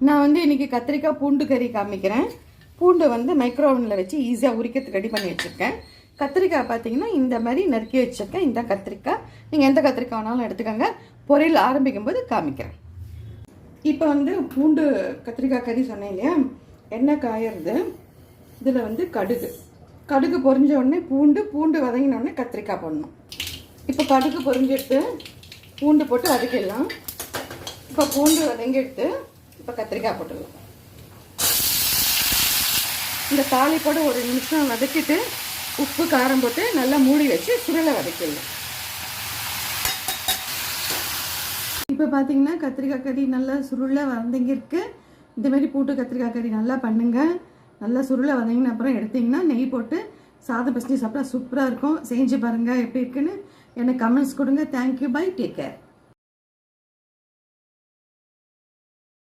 நான் வந்து இன்றைக்கி கத்திரிக்காய் பூண்டு கறி காமிக்கிறேன். பூண்டு வந்து மைக்ரோவனில் வச்சு ஈஸியாக உரிக்கிறதுக்கு ரெடி பண்ணி வச்சுருக்கேன். கத்திரிக்காய் பார்த்தீங்கன்னா இந்த மாதிரி நறுக்கி வச்சுருக்கேன். இந்த கத்திரிக்காய் நீங்கள் எந்த கத்திரிக்காய் வேணாலும் எடுத்துக்கோங்க. பொரியல் ஆரம்பிக்கும் போது காமிக்கிறேன். இப்போ வந்து பூண்டு கத்திரிக்காய் கறி சொன்னேன் இல்லையா, எண்ணெய் காயறது. இதில் வந்து கடுகு பொரிஞ்ச உடனே பூண்டு வதங்கின உடனே கத்திரிக்காய் போடணும். இப்போ கடுகு பொரிஞ்சிட்டு பூண்டு போட்டு வதக்கிடலாம். இப்போ பூண்டு வதங்கிட்டு இப்போ கத்திரிக்காய் போட்டுடலாம். இந்த தாளிப்போட ஒரு நிமிஷம் வதக்கிட்டு உப்பு காரம் போட்டு நல்லா மூடி வச்சு சுருளை வதக்கிடலாம். இப்போ பார்த்தீங்கன்னா கத்திரிக்காய் கறி நல்லா சுருளை வதங்கிருக்கு. இதுமாரி பூண்டு கத்திரிக்காய் கறி நல்லா பண்ணுங்கள். நல்லா சுருளை வதங்கின அப்புறம் எடுத்திங்கன்னா நெய் போட்டு சாதம் பசங்க சாப்பிட்டா சூப்பராக இருக்கும். செஞ்சு பாருங்கள் எப்படி இருக்குன்னு எனக்கு கமெண்ட்ஸ் கொடுங்க. Thank you, bye, take care.